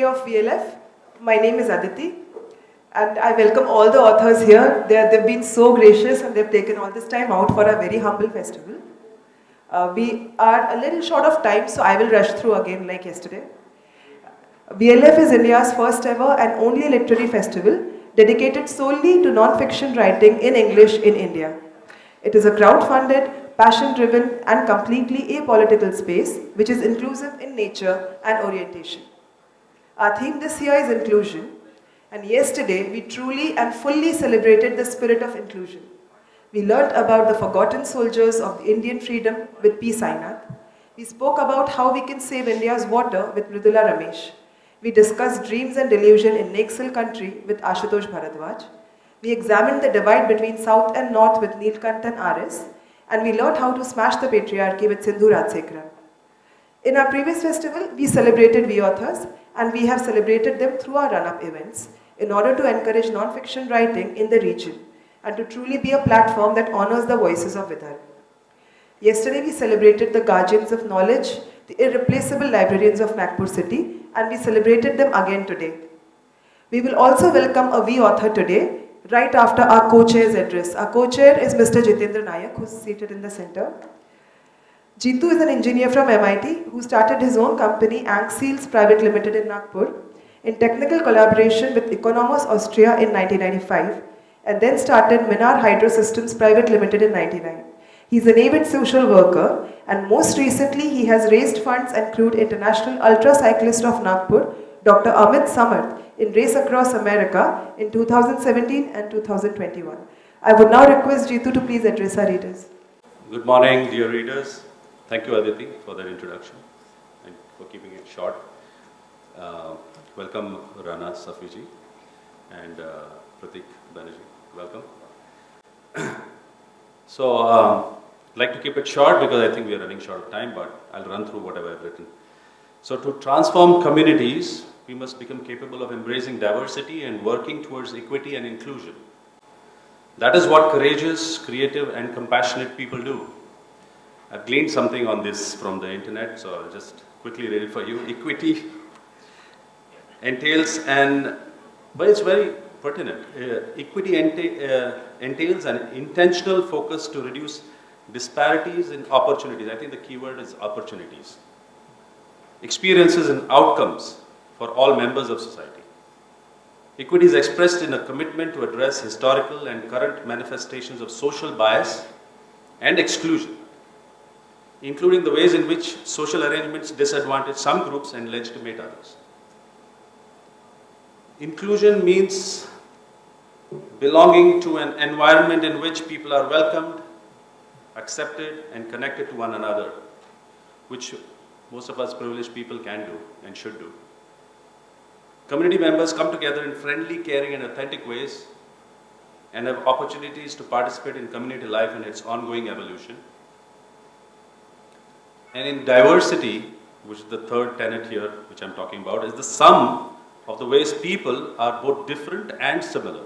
of VLF. My name is Aditi, and I welcome all the authors here. They've been so gracious and they've taken all this time out for a very humble festival. We are a little short of time, so I will rush through again like yesterday. VLF is India's first ever and only literary festival dedicated solely to non-fiction writing in English in India. It is a crowd-funded, passion-driven and completely apolitical space which is inclusive in nature and orientation. Our theme this year is inclusion, and yesterday we truly and fully celebrated the spirit of inclusion. We learnt about the forgotten soldiers of the Indian freedom with P. Sainath. We spoke about how we can save India's water with Mridula Ramesh. We discussed dreams and delusion in Naxal country with Ashutosh Bharadwaj. We examined the divide between South and North with Neelkantan R.S. And we learned how to smash the patriarchy with Sindhu Rajsekharan. In our previous festival, we celebrated V authors, and we have celebrated them through our run-up events in order to encourage non-fiction writing in the region and to truly be a platform that honors the voices of Vidarbha. Yesterday, we celebrated the guardians of knowledge, the irreplaceable librarians of Nagpur city, and we celebrated them again today. We will also welcome a V author today, right after our co-chair's address. Our co-chair is Mr. Jitendra Nayak, who is seated in the center. Jitu is an engineer from MIT who started his own company, Seals Private Limited in Nagpur, in technical collaboration with Economos Austria in 1995, and then started Minar Hydro Systems Private Limited in 1999. He's an avid social worker, and most recently he has raised funds and crewed International Ultra Cyclist of Nagpur, Dr. Amit Samarth, in Race Across America in 2017 and 2021. I would now request Jitu to please address our readers. Good morning, dear readers. Thank you, Aditi, for that introduction and for keeping it short. Welcome, Rana Safiji and Pratik Banerjee. Welcome. I'd like to keep it short because I think we are running short of time, but I'll run through whatever I've written. So to transform communities, we must become capable of embracing diversity and working towards equity and inclusion. That is what courageous, creative, and compassionate people do. I've gleaned something on this from the internet, so I'll just quickly read it for you. Equity entails but it's very pertinent. Equity entails an intentional focus to reduce disparities in opportunities. I think the key word is opportunities. Experiences and outcomes for all members of society. Equity is expressed in a commitment to address historical and current manifestations of social bias and exclusion, including the ways in which social arrangements disadvantage some groups and legitimate others. Inclusion means belonging to an environment in which people are welcomed, accepted, and connected to one another, which most of us privileged people can do and should do. Community members come together in friendly, caring, and authentic ways and have opportunities to participate in community life and its ongoing evolution. And in diversity, which is the third tenet here, which I'm talking about, is the sum of the ways people are both different and similar.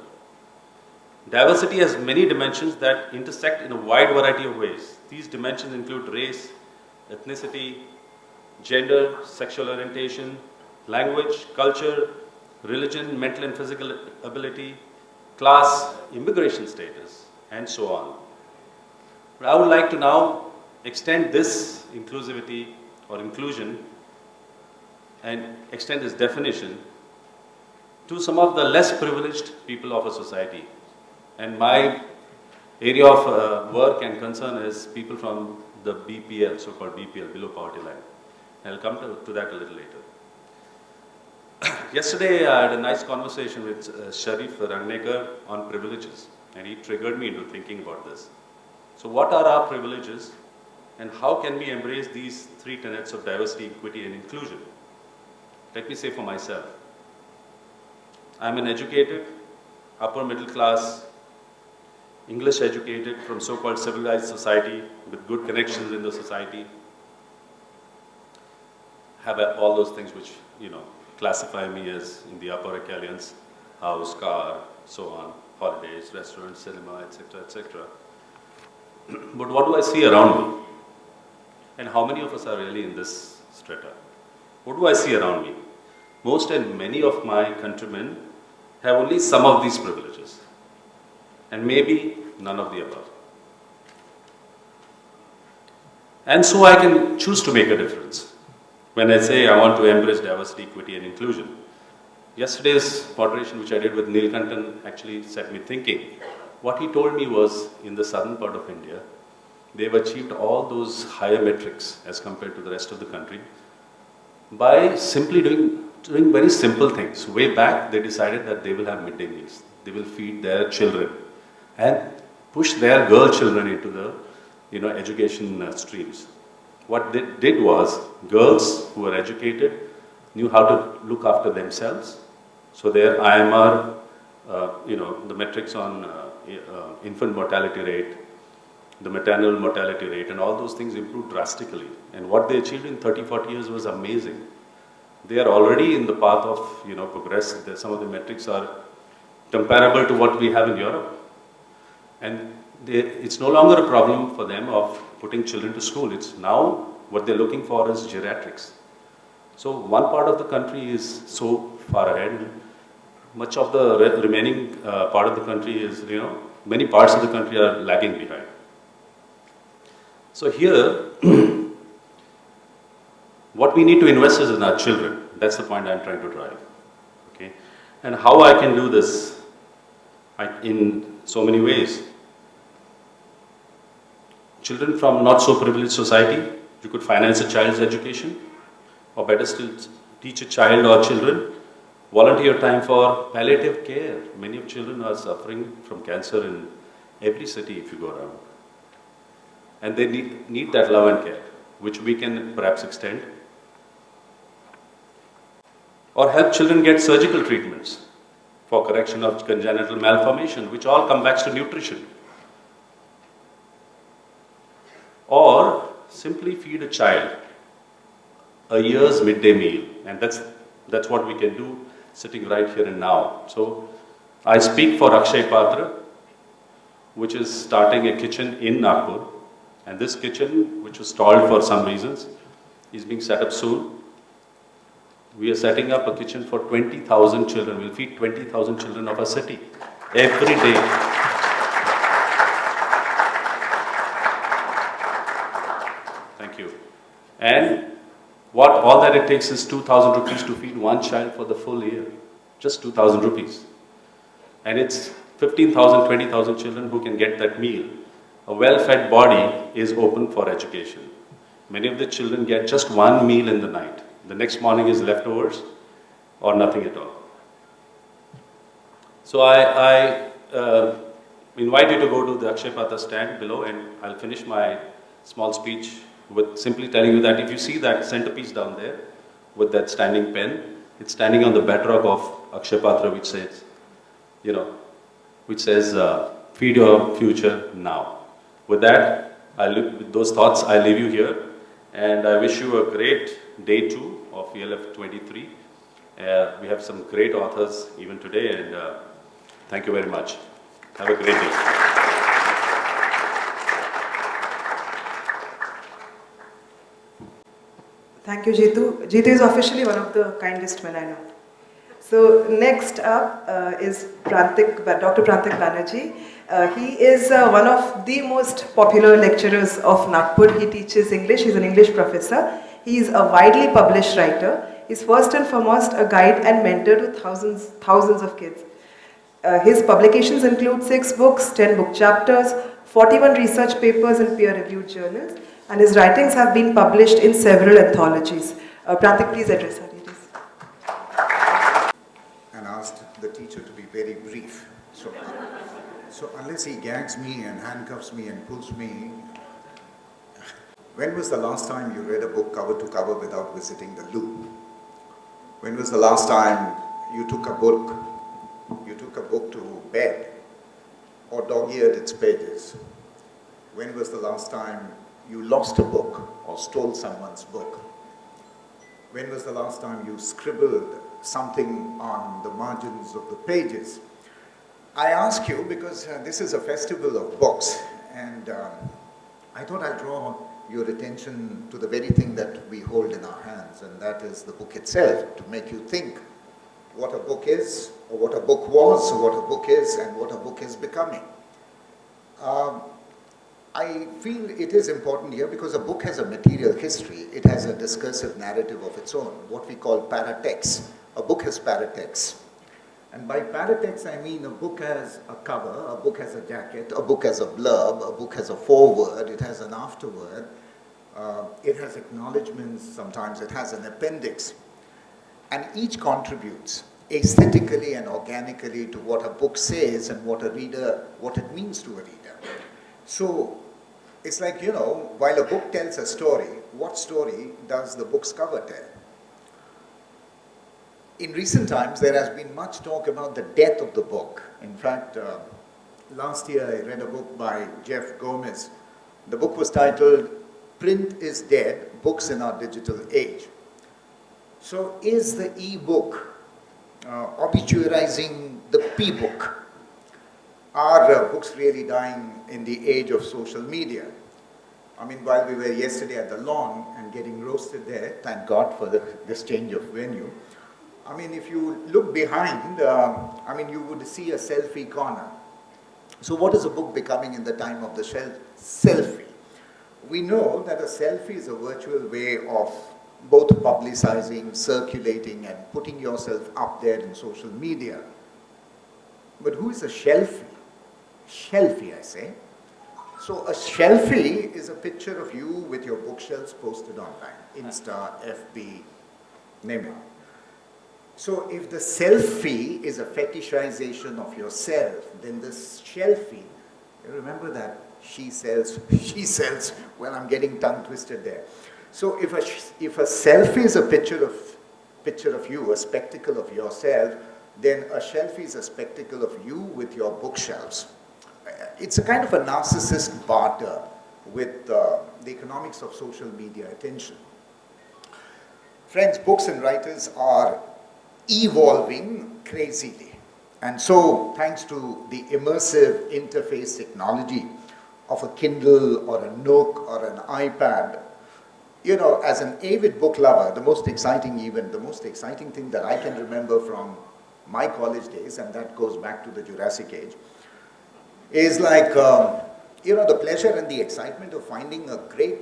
Diversity has many dimensions that intersect in a wide variety of ways. These dimensions include race, ethnicity, gender, sexual orientation, language, culture, religion, mental and physical ability, class, immigration status, and so on. But I would like to now extend this inclusivity or inclusion and extend this definition to some of the less privileged people of a society. And my area of work and concern is people from the BPL, so-called BPL, below poverty line. I'll come to that a little later. Yesterday, I had a nice conversation with Sharif Rangnekar on privileges, and he triggered me into thinking about this. So what are our privileges, and how can we embrace these three tenets of diversity, equity, and inclusion? Let me say for myself. I'm an educated, upper middle class, English educated from so-called civilized society with good connections in the society. Have all those things which, classify me as in the upper echelons, house, car, so on, holidays, restaurants, cinema, etc., etc. But what do I see around me? And how many of us are really in this strata? What do I see around me? most and many of my countrymen have only some of these privileges, and maybe none of the above. And so I can choose to make a difference when I say I want to embrace diversity, equity, and inclusion. Yesterday's moderation, which I did with Neil Kantan, actually set me thinking. What he told me was, in the southern part of India, they've achieved all those higher metrics as compared to the rest of the country by simply doing very simple things. Way back, they decided that they will have midday meals. They will feed their children and push their girl children into the education streams. What they did was, girls who were educated knew how to look after themselves. So their IMR, the metrics on infant mortality rate, the maternal mortality rate, and all those things improved drastically. And what they achieved in 30, 40 years was amazing. They are already in the path of progress. Some of the metrics are comparable to what we have in Europe. And it's no longer a problem for them of putting children to school. It's now what they're looking for is geriatrics. So one part of the country is so far ahead. Much of the remaining part of the country is, many parts of the country are lagging behind. So here, what we need to invest is in our children. That's the point I'm trying to drive. Okay? And how I can do this in so many ways. Children from not so privileged society, you could finance a child's education, or better still, teach a child or children. Volunteer time for palliative care. Many of children are suffering from cancer in every city if you go around. And they need that love and care, which we can perhaps extend. Or help children get surgical treatments for correction of congenital malformation, which all come back to nutrition. Or simply feed a child a year's midday meal, and that's what we can do sitting right here and now. So I speak for Akshay Patra, which is starting a kitchen in Nagpur, and this kitchen, which was stalled for some reasons, is being set up soon. We are setting up a kitchen for 20,000 children. We'll feed 20,000 children of our city every day. Thank you. And all that it takes is 2,000 rupees to feed one child for the full year. Just 2,000 rupees. And it's 15,000, 20,000 children who can get that meal. A well-fed body is open for education. Many of the children get just one meal in the night. The next morning is leftovers or nothing at all. So I invite you to go to the Akshay Patra stand below, and I'll finish my small speech with simply telling you that if you see that centerpiece down there with that standing pen, it's standing on the bedrock of Akshay Patra, which says, feed your future now. With that, with those thoughts, I leave you here, and I wish you a great day 2 of VLF 23. We have some great authors even today, and thank you very much. Have a great day. Thank you, Jitu. Jitu is officially one of the kindest men I know. So next up is Dr. Prantik Banerjee. He is one of the most popular lecturers of Nagpur. He teaches English. He's an English professor. He is a widely published writer. He's first and foremost a guide and mentor to thousands of kids. His publications include 6 books, 10 book chapters, 41 research papers in peer-reviewed journals, and his writings have been published in several anthologies. Prantik, please address our readers. And asked the teacher to be very brief. So unless he gags me and handcuffs me and pulls me, when was the last time you read a book cover to cover without visiting the loo? When was the last time you took a book to bed or dog-eared its pages? When was the last time you lost a book or stole someone's book? When was the last time you scribbled something on the margins of the pages? I ask you because this is a festival of books, and I thought I'd draw your attention to the very thing that we hold in our hands, and that is the book itself, to make you think what a book is, or what a book was, or what a book is, and what a book is becoming. I feel it is important here because a book has a material history. It has a discursive narrative of its own, what we call paratext. A book has paratext. And by paratext, I mean a book has a cover, a book has a jacket, a book has a blurb, a book has a foreword, it has an afterword, it has acknowledgements, sometimes it has an appendix. And each contributes aesthetically and organically to what a book says and what it means to a reader. So it's like, while a book tells a story, what story does the book's cover tell? In recent times, there has been much talk about the death of the book. In fact, last year I read a book by Jeff Gomez. The book was titled, "Print is Dead, Books in Our Digital Age." So is the e-book obituarizing the p-book? Are books really dying in the age of social media? I mean, while we were yesterday at the lawn and getting roasted there, thank God for this change of venue. I mean, if you look behind, you would see a selfie corner. So what is a book becoming in the time of the selfie? We know that a selfie is a virtual way of both publicizing, circulating, and putting yourself up there in social media. But who is a shelfie? Shelfie, I say. So a shelfie is a picture of you with your bookshelves posted online. Insta, FB, name it. So if the selfie is a fetishization of yourself, then the shelfie, you remember that she sells, well, I'm getting tongue twisted there. So if a selfie is a picture of you, a spectacle of yourself, then a shelfie is a spectacle of you with your bookshelves. It's a kind of a narcissist barter with the economics of social media attention. Friends, books and writers are evolving crazily. And so, thanks to the immersive interface technology of a Kindle or a Nook or an iPad, as an avid book lover, the most exciting thing that I can remember from my college days, and that goes back to the Jurassic Age, is like, the pleasure and the excitement of finding a great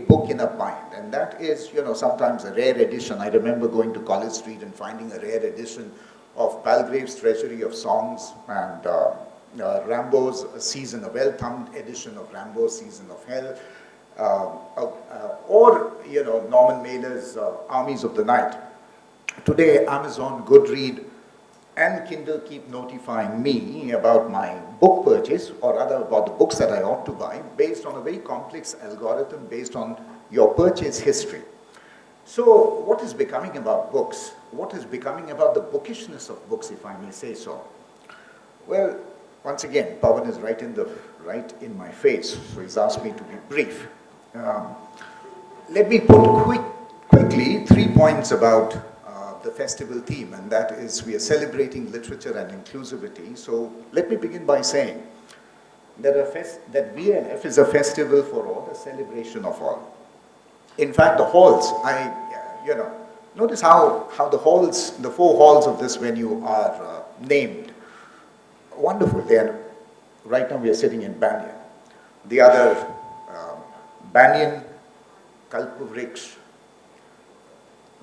book in a bind. And that is, sometimes a rare edition. I remember going to College Street and finding a rare edition of Palgrave's Treasury of Songs and Rambo's Season, a well-thumbed edition of Rambo's Season of Hell, or Norman Mailer's Armies of the Night. Today, Amazon, Goodread, and Kindle keep notifying me about my book purchase, or rather about the books that I ought to buy, based on a very complex algorithm based on your purchase history. So, what is becoming about books? What is becoming about the bookishness of books, if I may say so? Well, once again, Pawan is right in my face, so he's asked me to be brief. Let me put quickly 3 points about the festival theme, and that is we are celebrating literature and inclusivity. So let me begin by saying that VLF is a festival for all, a celebration of all. In fact, the halls, notice how the halls, the 4 halls of this venue are named. Wonderful. Right now we are sitting in Banyan. The other, Banyan, Kalpvriksh,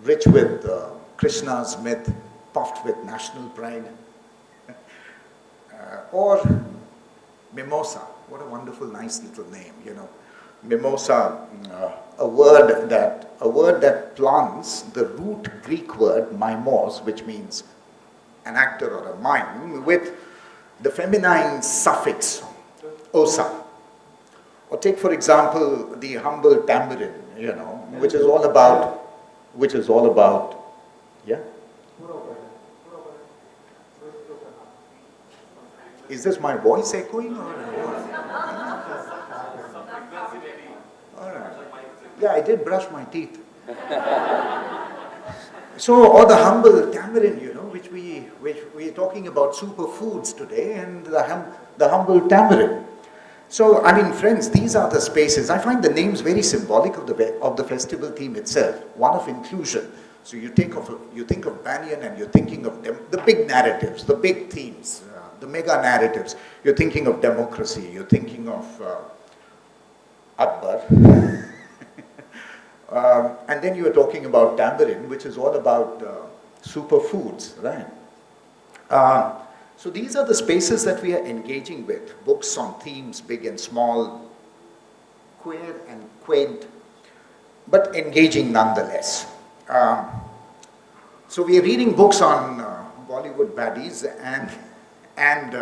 rich with Krishna's myth, puffed with national pride. Or Mimosa, what a wonderful, nice little name, Mimosa, a word that plants the root Greek word mimos, which means an actor or a mime, with the feminine suffix osa. Or take, for example, the humble tambourine, which is all about, yeah? Is this my voice echoing or what? All right. Yeah, I did brush my teeth. So, or the humble tamarind, which we're talking about superfoods today, and the humble tamarind. So, I mean, friends, these are the spaces. I find the names very symbolic of the festival theme itself, one of inclusion. So you think of Banyan and you're thinking of the big narratives, the big themes, the mega narratives. You're thinking of democracy, you're thinking of Akbar. And then you were talking about tambourine, which is all about superfoods, right? So these are the spaces that we are engaging with. Books on themes, big and small, queer and quaint, but engaging nonetheless. So we are reading books on Bollywood baddies and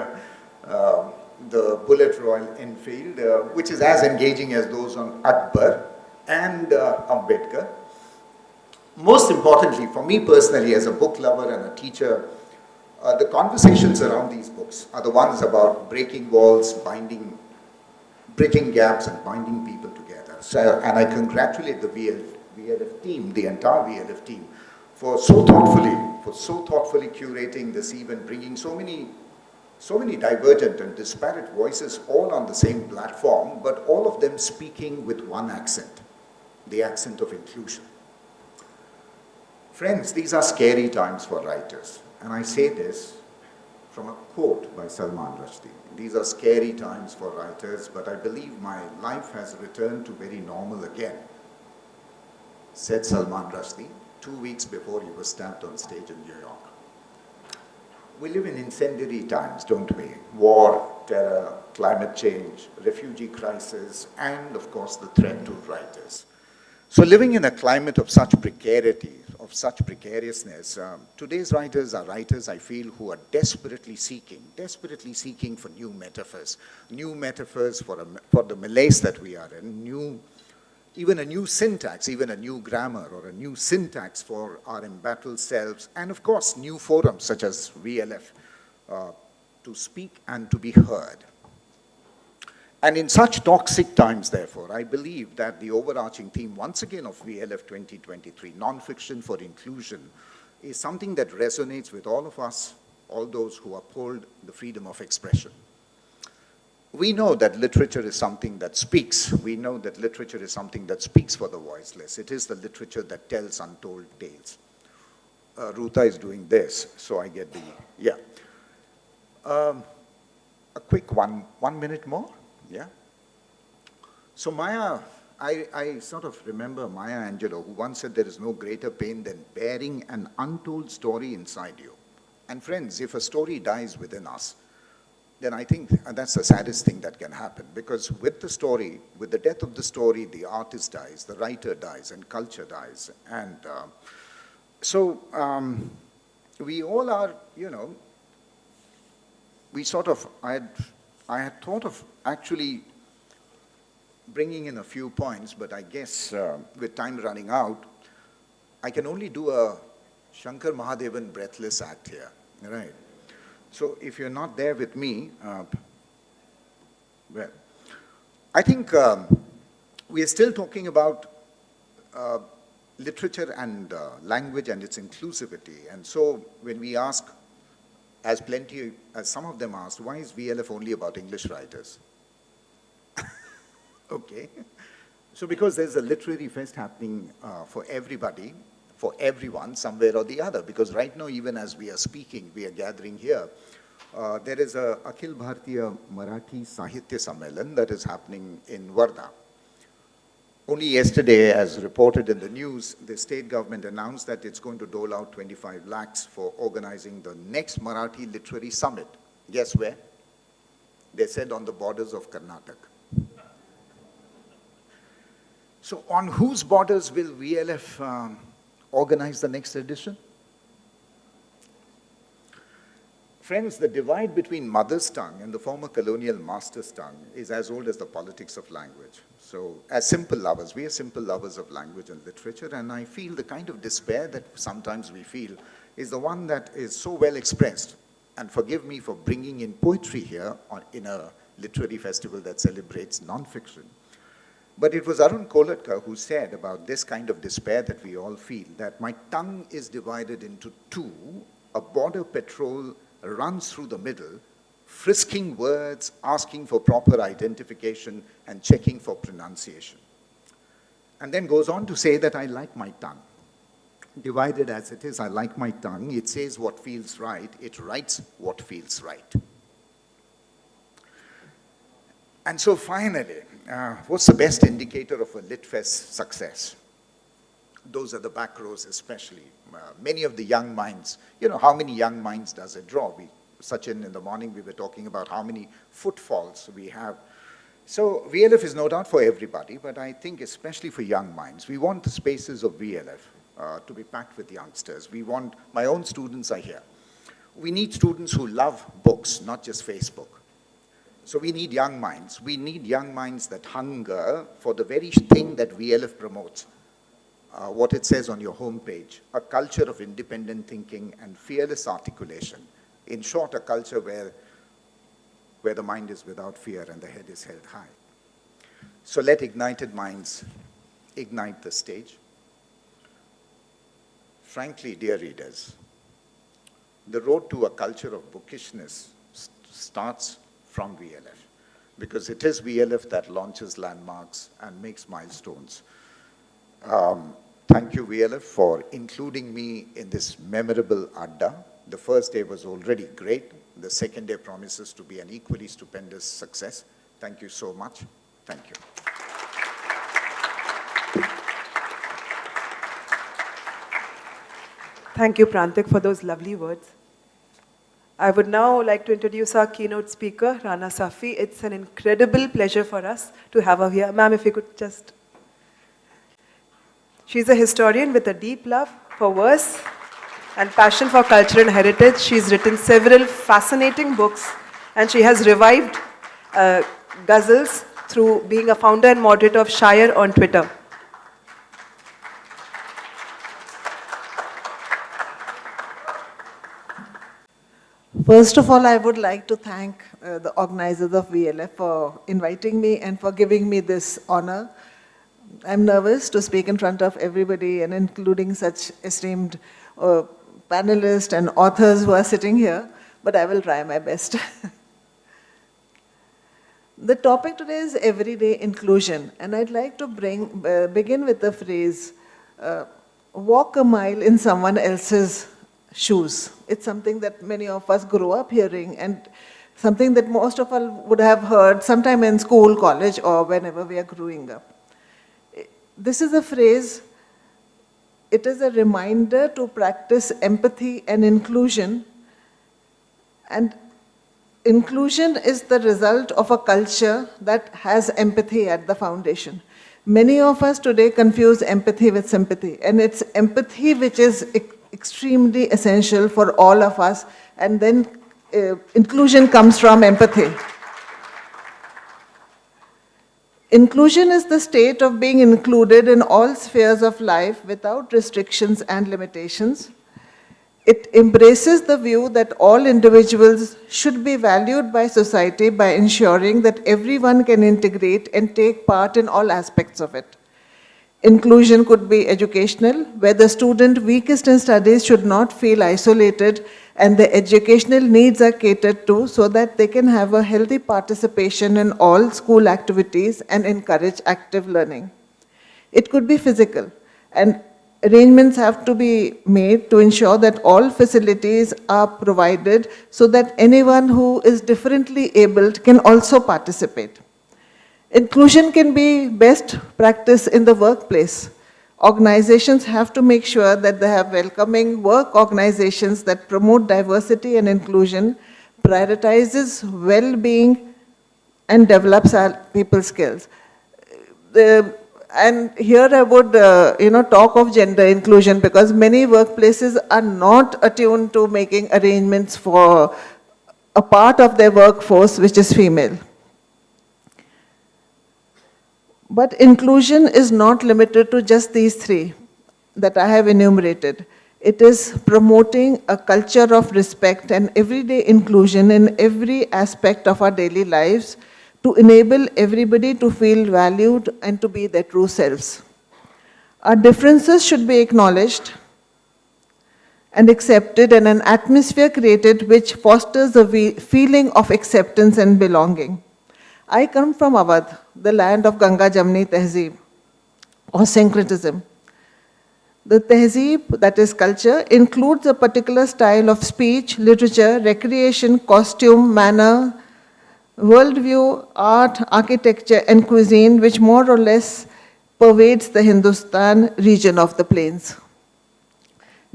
the Bullet Royal Enfield, which is as engaging as those on Akbar and Ambedkar. Most importantly, for me personally, as a book lover and a teacher, the conversations around these books are the ones about breaking walls, bridging gaps and binding people together. So, and I congratulate the VLF team, the entire VLF team, for so thoughtfully curating this event, bringing so many divergent and disparate voices all on the same platform, but all of them speaking with one accent, the accent of inclusion. Friends, these are scary times for writers. And I say this from a quote by Salman Rushdie. These are scary times for writers, but I believe my life has returned to very normal again, said Salman Rushdie 2 weeks before he was stabbed on stage in New York. We live in incendiary times, don't we? War, terror, climate change, refugee crisis, and of course the threat to writers. So living in a climate of such precarity, of such precariousness, today's writers are writers, I feel, who are desperately seeking for new metaphors for the malaise that we are in, even a new syntax, even a new grammar or a new syntax for our embattled selves, and of course new forums such as VLF to speak and to be heard. And in such toxic times, therefore, I believe that the overarching theme, once again, of VLF 2023, nonfiction for inclusion, is something that resonates with all of us, all those who uphold the freedom of expression. We know that literature is something that speaks. We know that literature is something that speaks for the voiceless. It is the literature that tells untold tales. Ruta is doing this, so I get the, yeah. A quick 1 minute more. Yeah. So Maya, I sort of remember Maya Angelou, who once said there is no greater pain than bearing an untold story inside you. And friends, if a story dies within us, then I think that's the saddest thing that can happen. Because with the story, with the death of the story, the artist dies, the writer dies, and culture dies. And we all are, we sort of, I had thought of actually bringing in a few points, but I guess with time running out, I can only do a Shankar Mahadevan breathless act here, right? So if you're not there with me, well, I think we are still talking about literature and language and its inclusivity. And so when we ask, as some of them asked, why is VLF only about English writers? Okay. So because there's a literary fest happening for everybody, for everyone, somewhere or the other. Because right now, even as we are speaking, we are gathering here, there is a Akhil Bharatiya Marathi Sahitya Sammelan that is happening in Wardha. Only yesterday, as reported in the news, the state government announced that it's going to dole out 25 lakhs for organizing the next Marathi Literary Summit. Guess where? They said on the borders of Karnataka. So on whose borders will VLF organize the next edition? Friends, the divide between mother's tongue and the former colonial master's tongue is as old as the politics of language. So as simple lovers, we are simple lovers of language and literature, and I feel the kind of despair that sometimes we feel is the one that is so well expressed. And forgive me for bringing in poetry here in a literary festival that celebrates nonfiction. But it was Arun Kolatkar who said about this kind of despair that we all feel, that my tongue is divided into two, a border patrol runs through the middle, frisking words, asking for proper identification, and checking for pronunciation. And then goes on to say that I like my tongue. Divided as it is, I like my tongue. It says what feels right. It writes what feels right. And so finally, what's the best indicator of a LitFest success? Those are the back rows especially. Many of the young minds, how many young minds does it draw? Sachin, in the morning we were talking about how many footfalls we have. So VLF is no doubt for everybody, but I think especially for young minds. We want the spaces of VLF to be packed with youngsters. My own students are here. We need students who love books, not just Facebook. So we need young minds. We need young minds that hunger for the very thing that VLF promotes. What it says on your homepage, a culture of independent thinking and fearless articulation. In short, a culture where the mind is without fear and the head is held high. So let ignited minds ignite the stage. Frankly, dear readers, the road to a culture of bookishness starts from VLF, because it is VLF that launches landmarks and makes milestones. Thank you, VLF, for including me in this memorable Adda. The first day was already great. The second day promises to be an equally stupendous success. Thank you so much. Thank you. Thank you, Prantik, for those lovely words. I would now like to introduce our keynote speaker, Rana Safi. It's an incredible pleasure for us to have her here. Ma'am, if you could just... She's a historian with a deep love for verse and passion for culture and heritage. She's written several fascinating books, and she has revived ghazals through being a founder and moderator of Shire on Twitter. First of all, I would like to thank the organizers of VLF for inviting me and for giving me this honor. I'm nervous to speak in front of everybody, and including such esteemed panelists and authors who are sitting here, but I will try my best. The topic today is everyday inclusion, and I'd like to begin with the phrase, walk a mile in someone else's shoes. It's something that many of us grow up hearing, and something that most of us would have heard sometime in school, college, or whenever we are growing up. This is a phrase, it is a reminder to practice empathy and inclusion. And inclusion is the result of a culture that has empathy at the foundation. Many of us today confuse empathy with sympathy, and it's empathy which is extremely essential for all of us, and then inclusion comes from empathy. Inclusion is the state of being included in all spheres of life without restrictions and limitations. It embraces the view that all individuals should be valued by society by ensuring that everyone can integrate and take part in all aspects of it. Inclusion could be educational, where the student weakest in studies should not feel isolated and the educational needs are catered to so that they can have a healthy participation in all school activities and encourage active learning. It could be physical, and arrangements have to be made to ensure that all facilities are provided so that anyone who is differently abled can also participate. Inclusion can be best practiced in the workplace. Organizations have to make sure that they have welcoming work organizations that promote diversity and inclusion, prioritizes well-being, and develops our people's skills. And here I would talk of gender inclusion, because many workplaces are not attuned to making arrangements for a part of their workforce which is female. But inclusion is not limited to just these three that I have enumerated. It is promoting a culture of respect and everyday inclusion in every aspect of our daily lives to enable everybody to feel valued and to be their true selves. Our differences should be acknowledged, and accepted, and an atmosphere created which fosters a feeling of acceptance and belonging. I come from Awadh, the land of Ganga Jamni Tehzeeb, or syncretism. The tehzeeb, that is culture, includes a particular style of speech, literature, recreation, costume, manner, worldview, art, architecture, and cuisine, which more or less pervades the Hindustan region of the plains.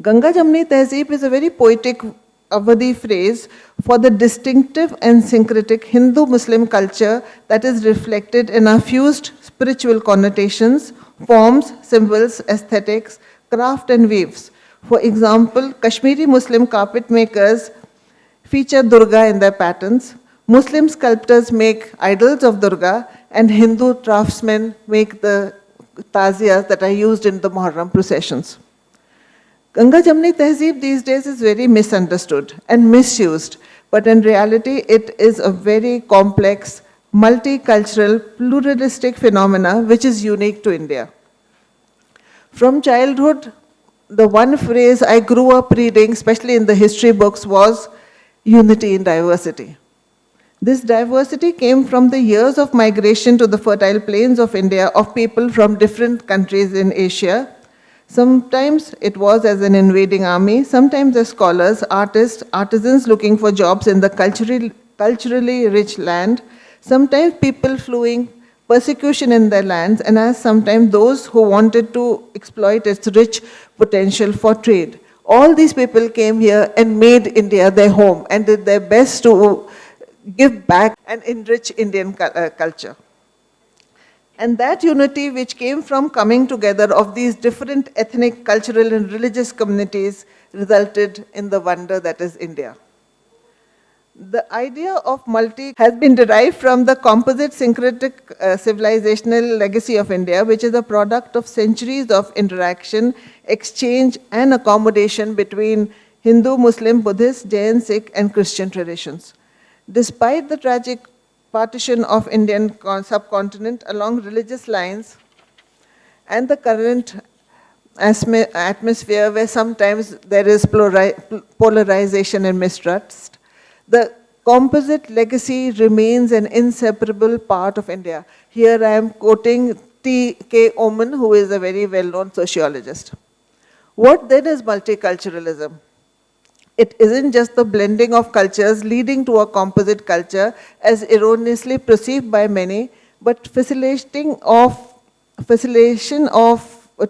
Ganga Jamni Tehzeeb is a very poetic Awadhi phrase for the distinctive and syncretic Hindu-Muslim culture that is reflected in our fused spiritual connotations, forms, symbols, aesthetics, craft and weaves. For example, Kashmiri Muslim carpet makers feature Durga in their patterns, Muslim sculptors make idols of Durga, and Hindu craftsmen make the taziyas that are used in the Muharram processions. Ganga Jamni Tehzeeb these days is very misunderstood and misused, but in reality it is a very complex, multicultural, pluralistic phenomena which is unique to India. From childhood, the one phrase I grew up reading, especially in the history books, was unity in diversity. This diversity came from the years of migration to the fertile plains of India of people from different countries in Asia. Sometimes it was as an invading army, sometimes as scholars, artists, artisans looking for jobs in the culturally rich land, sometimes people fleeing persecution in their lands, and as sometimes those who wanted to exploit its rich potential for trade. All these people came here and made India their home and did their best to give back and enrich Indian culture. And that unity which came from coming together of these different ethnic, cultural and religious communities resulted in the wonder that is India. The idea of multi has been derived from the composite syncretic civilizational legacy of India, which is a product of centuries of interaction, exchange and accommodation between Hindu, Muslim, Buddhist, Jain, Sikh and Christian traditions. Despite the tragic partition of Indian subcontinent along religious lines and the current atmosphere where sometimes there is polarization and mistrust, the composite legacy remains an inseparable part of India. Here I am quoting T.K. Oman, who is a very well-known sociologist. What then is multiculturalism? It isn't just the blending of cultures leading to a composite culture as erroneously perceived by many, but facilitation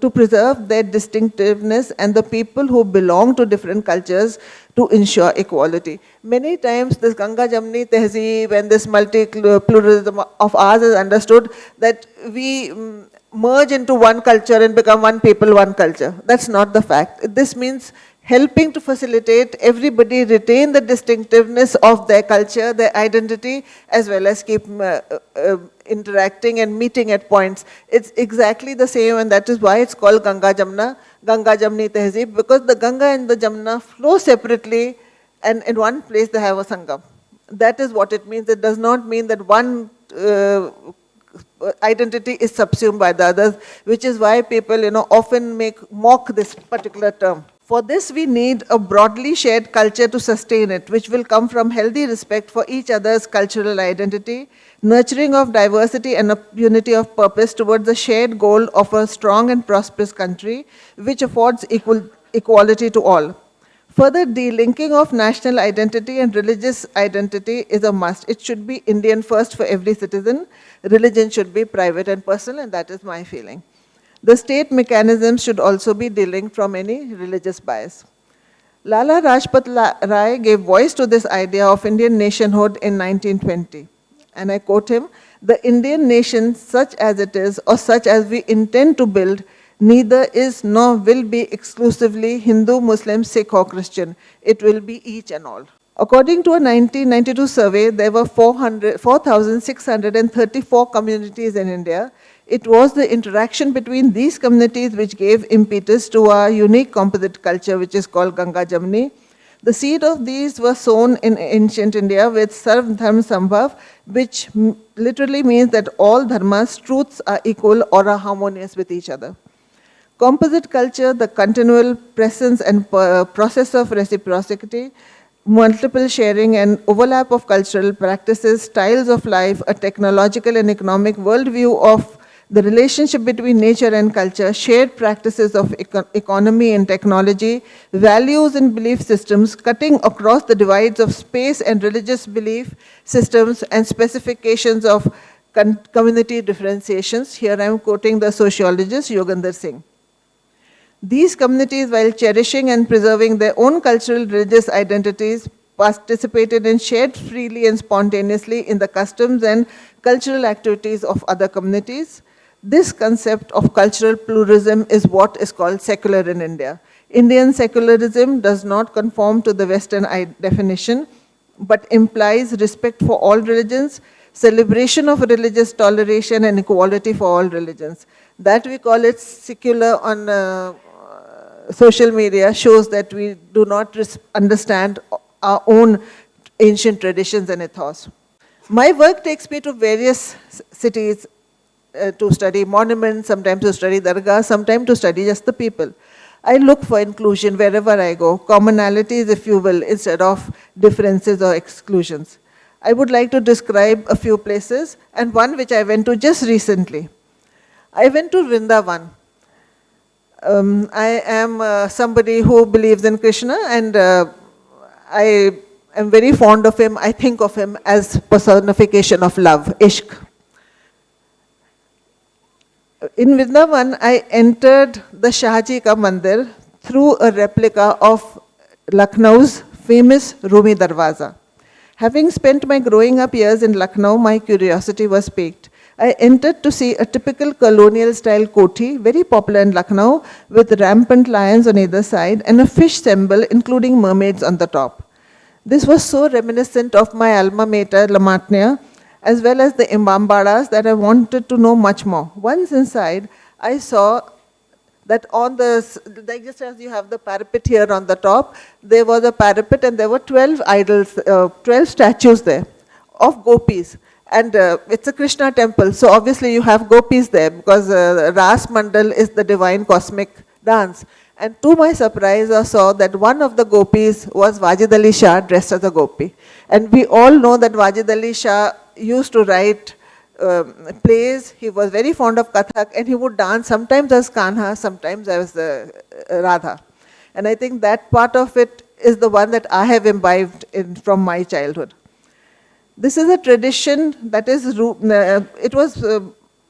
to preserve their distinctiveness and the people who belong to different cultures to ensure equality. Many times this Ganga Jamni Tehzeeb and this multi-pluralism of ours is understood that we merge into one culture and become one people, one culture. That's not the fact. This means helping to facilitate everybody retain the distinctiveness of their culture, their identity, as well as keep interacting and meeting at points. It's exactly the same, and that is why it's called Ganga Jamni Tehzeeb, because the Ganga and the Jamna flow separately, and in one place they have a Sangam. That is what it means. It does not mean that one identity is subsumed by the others, which is why people often mock this particular term. For this, we need a broadly shared culture to sustain it, which will come from healthy respect for each other's cultural identity, nurturing of diversity and a unity of purpose towards the shared goal of a strong and prosperous country, which affords equality to all. Further, delinking of national identity and religious identity is a must. It should be Indian first for every citizen. Religion should be private and personal, and that is my feeling. The state mechanisms should also be delinked from any religious bias. Lala Rajpat Rai gave voice to this idea of Indian nationhood in 1920. And I quote him, "The Indian nation, such as it is, or such as we intend to build, neither is nor will be exclusively Hindu, Muslim, Sikh or Christian. It will be each and all." According to a 1992 survey, there were 4,634 communities in India. It was the interaction between these communities which gave impetus to our unique composite culture, which is called Ganga Jamni. The seed of these were sown in ancient India with Sarv Dharma Sambhav, which literally means that all dharmas, truths are equal or are harmonious with each other. Composite culture, the continual presence and process of reciprocity, multiple sharing and overlap of cultural practices, styles of life, a technological and economic worldview of the relationship between nature and culture, shared practices of economy and technology, values and belief systems cutting across the divides of space and religious belief systems and specifications of community differentiations. Here I am quoting the sociologist Yogendra Singh. These communities, while cherishing and preserving their own cultural religious identities, participated and shared freely and spontaneously in the customs and cultural activities of other communities. This concept of cultural pluralism is what is called secular in India. Indian secularism does not conform to the Western definition, but implies respect for all religions, celebration of religious toleration and equality for all religions. That we call it secular on social media shows that we do not understand our own ancient traditions and ethos. My work takes me to various cities to study monuments, sometimes to study dargah, sometimes to study just the people. I look for inclusion wherever I go, commonalities, if you will, instead of differences or exclusions. I would like to describe a few places, and one which I went to just recently. I went to Vrindavan. I am somebody who believes in Krishna, and I am very fond of him. I think of him as personification of love, ishq. In Vrindavan, I entered the Shahji Ka Mandir through a replica of Lucknow's famous Rumi Darwaza. Having spent my growing up years in Lucknow, my curiosity was piqued. I entered to see a typical colonial-style koti, very popular in Lucknow, with rampant lions on either side and a fish symbol, including mermaids on the top. This was so reminiscent of my alma mater, La Martiniere, as well as the Imambadas, that I wanted to know much more. Once inside, I saw that on the, like just as you have the parapet here on the top, there was a parapet and there were 12 idols, 12 statues there of gopis. And it's a Krishna temple, so obviously you have gopis there because Ras Mandal is the divine cosmic dance. And to my surprise, I saw that one of the gopis was Wajid Ali Shah dressed as a gopi. And we all know that Wajid Ali Shah used to write plays. He was very fond of Kathak, and he would dance sometimes as Kanha, sometimes as Radha. And I think that part of it is the one that I have imbibed from my childhood. This is a tradition that is,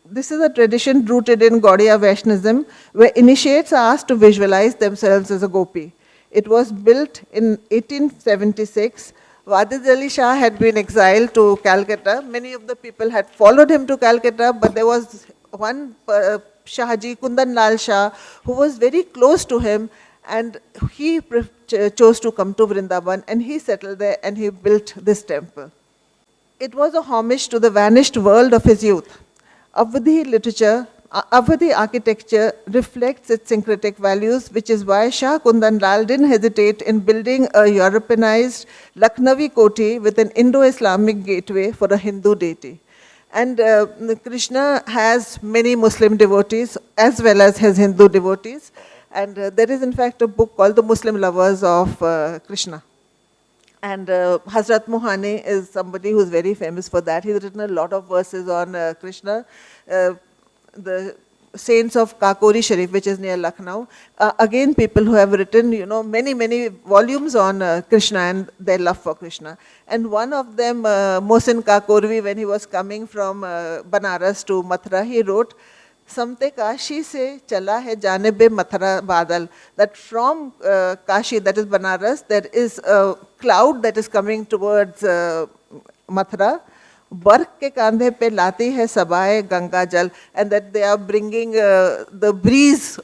this is a tradition rooted in Gaudiya Vaishnavism, where initiates are asked to visualize themselves as a gopi. It was built in 1876. Wajid Ali Shah had been exiled to Calcutta. Many of the people had followed him to Calcutta, but there was one Shahji, Kundan Lal Shah, who was very close to him, and he chose to come to Vrindavan, and he settled there and he built this temple. It was a homage to the vanished world of his youth. Awadhi literature, Awadhi architecture reflects its syncretic values, which is why Shah Kundan Lal didn't hesitate in building a Europeanized Lucknowi koti with an Indo-Islamic gateway for a Hindu deity. And Krishna has many Muslim devotees as well as his Hindu devotees. And there is in fact a book called The Muslim Lovers of Krishna. And Hazrat Mohani is somebody who's very famous for that. He's written a lot of verses on Krishna. The saints of Kakori Sharif, which is near Lucknow. Again, people who have written, many, many volumes on Krishna and their love for Krishna. And one of them, Mohsin Kakorvi, when he was coming from Banaras to Mathura, he wrote, Samte Kashi se chala hai janebe Mathura badal. That from Kashi, that is Banaras, there is a cloud that is coming towards Mathura. Bark ke kandhe pe lati hai sabaye Ganga jal, and that they are bringing the breeze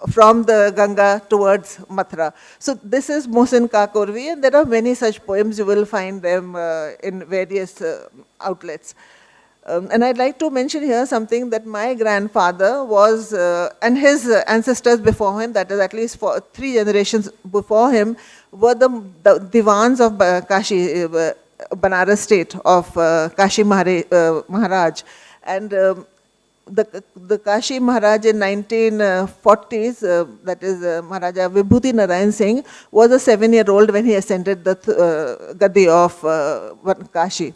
from the Ganga towards Mathura. So this is Mohsin Kakorvi, and there are many such poems. You will find them in various outlets. And I'd like to mention here something that my grandfather was, and his ancestors before him, that is at least for 3 generations before him, were the Diwans of Kashi, Banaras state of Kashi Maharaj. And the Kashi Maharaj in 1940s, that is Maharaja Vibhuti Narayan Singh, was a 7-year-old when he ascended the Gadi of Kashi.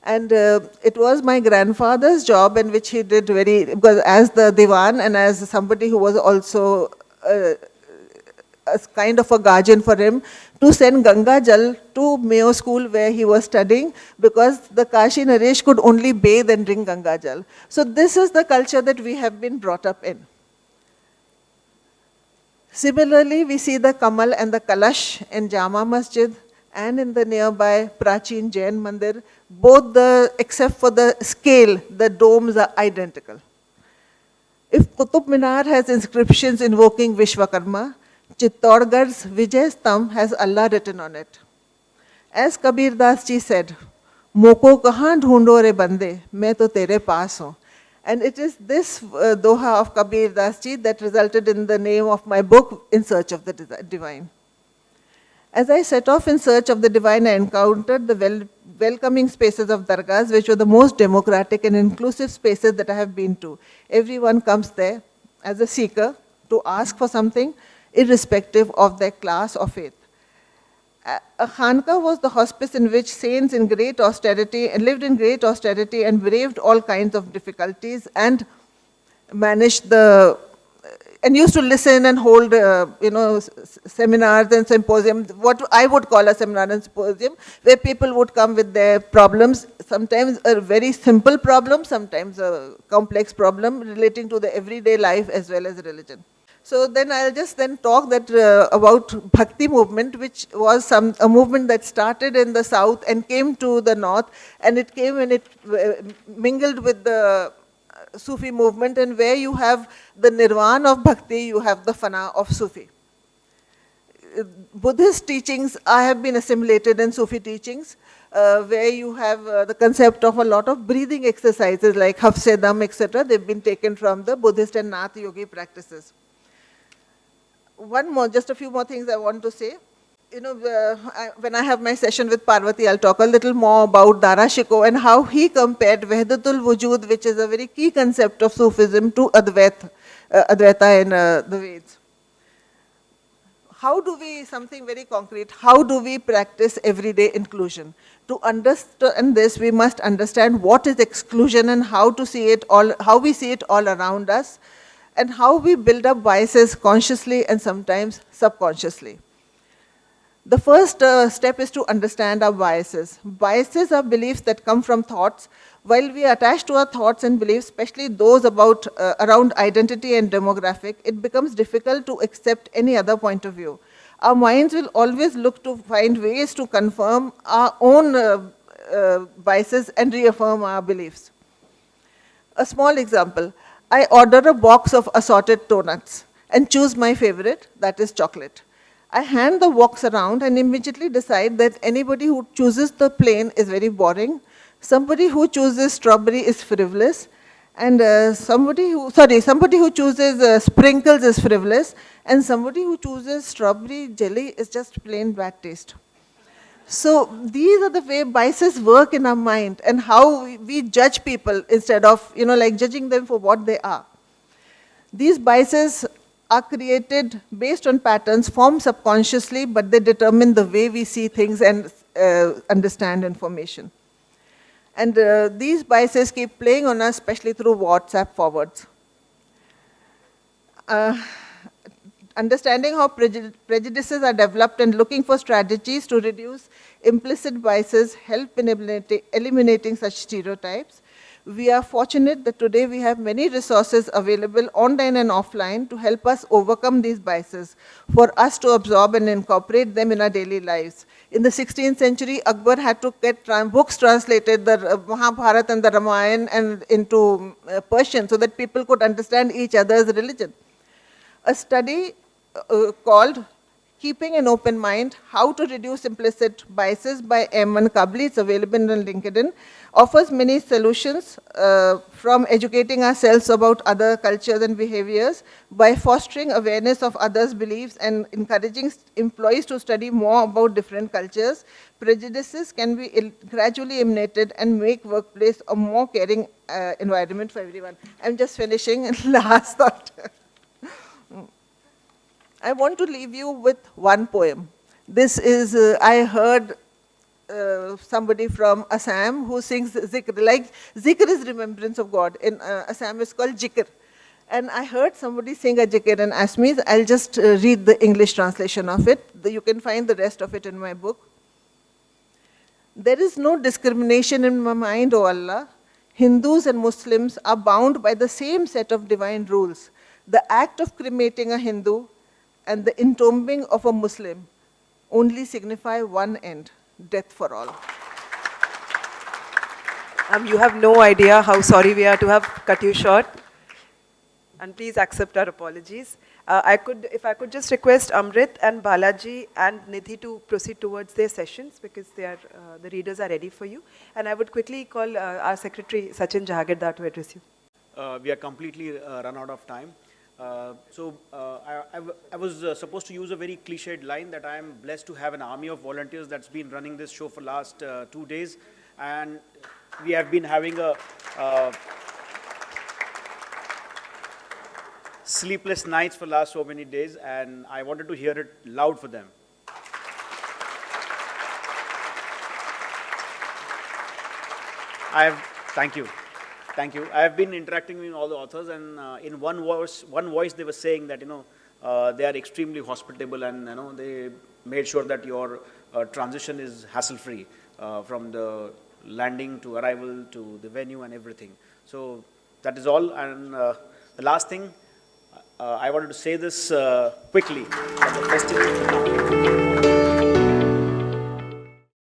And it was my grandfather's job, in which he did because as the Diwan and as somebody who was also as kind of a guardian for him, to send Ganga Jal to Mayo School where he was studying, because the Kashi Naresh could only bathe and drink Ganga Jal. So this is the culture that we have been brought up in. Similarly, we see the Kamal and the Kalash in Jama Masjid and in the nearby Prachin Jain Mandir. Both except for the scale, the domes are identical. If Qutub Minar has inscriptions invoking Vishwakarma, Chittorgarh's Vijay Stamp has Allah written on it. As Kabir Das ji said, "Moko kahan dhoondo re bande, main to tere paas hu." And it is this doha of Kabir Das ji that resulted in the name of my book, In Search of the Divine. As I set off in search of the divine, I encountered the welcoming spaces of dargahs, which were the most democratic and inclusive spaces that I have been to. Everyone comes there as a seeker to ask for something, irrespective of their class or faith. A khanka was the hospice in which saints in great austerity lived in great austerity and braved all kinds of difficulties and managed and used to listen and hold, seminars and symposiums, what I would call a seminar and symposium, where people would come with their problems, sometimes a very simple problem, sometimes a complex problem relating to the everyday life as well as religion. So then I'll just talk about Bhakti movement, which was a movement that started in the south and came to the north, and it came and it mingled with the Sufi movement, and where you have the nirvana of Bhakti, you have the fana of Sufi. Buddhist teachings have been assimilated in Sufi teachings, where you have the concept of a lot of breathing exercises like Hafse-Dam, etc. They've been taken from the Buddhist and Nath Yogi practices. Just a few more things I want to say. When I have my session with Parvati, I'll talk a little more about Dara Shikoh and how he compared Wahdatul Wujud, which is a very key concept of Sufism, to Advaita in the Veds. Something very concrete, how do we practice everyday inclusion? To understand this, we must understand what is exclusion and how we see it all around us, and how we build up biases consciously and sometimes subconsciously. The first step is to understand our biases. Biases are beliefs that come from thoughts. While we attach to our thoughts and beliefs, especially those around identity and demographic, it becomes difficult to accept any other point of view. Our minds will always look to find ways to confirm our own biases and reaffirm our beliefs. A small example. I order a box of assorted donuts and choose my favorite, that is chocolate. I hand the box around and immediately decide that anybody who chooses the plain is very boring, somebody who chooses strawberry is frivolous, and somebody who chooses sprinkles is frivolous, and somebody who chooses strawberry jelly is just plain bad taste. So these are the way biases work in our mind, and how we judge people instead of, judging them for what they are. These biases are created based on patterns formed subconsciously, but they determine the way we see things and understand information. And these biases keep playing on us, especially through WhatsApp forwards. Understanding how prejudices are developed and looking for strategies to reduce implicit biases help in eliminating such stereotypes. We are fortunate that today we have many resources available online and offline to help us overcome these biases, for us to absorb and incorporate them in our daily lives. In the 16th century, Akbar had to get books translated, the Mahabharata and the Ramayana, and into Persian, so that people could understand each other's religion. A study called Keeping an Open Mind, How to Reduce Implicit Biases by M1 Kabli. It's available on LinkedIn. Offers many solutions from educating ourselves about other cultures and behaviors by fostering awareness of others' beliefs and encouraging employees to study more about different cultures. Prejudices can be gradually eliminated and make workplace a more caring environment for everyone. I'm just finishing. Last thought. I want to leave you with one poem. This is, I heard somebody from Assam who sings zikr. Like, zikr is remembrance of God. In Assam, it's called jikr. And I heard somebody sing a jikr and asked me, I'll just read the English translation of it. You can find the rest of it in my book. There is no discrimination in my mind, O Allah. Hindus and Muslims are bound by the same set of divine rules. The act of cremating a Hindu and the entombing of a Muslim only signify one end, death for all. You have no idea how sorry we are to have cut you short. And please accept our apologies. If I could just request Amrit and Balaji and Nidhi to proceed towards their sessions, because the readers are ready for you. And I would quickly call our secretary, Sachin Jahagirdar, to address you. We are completely run out of time. I was supposed to use a very cliched line that I am blessed to have an army of volunteers that's been running this show for last 2 days, and we have been having a sleepless nights for last so many days, and I wanted to hear it loud for them. Thank you. Thank you. I have been interacting with all the authors, and in one voice they were saying that, they are extremely hospitable, and, they made sure that your transition is hassle-free from the landing to arrival to the venue and everything. So that is all. And the last thing, I wanted to say this quickly. That the festival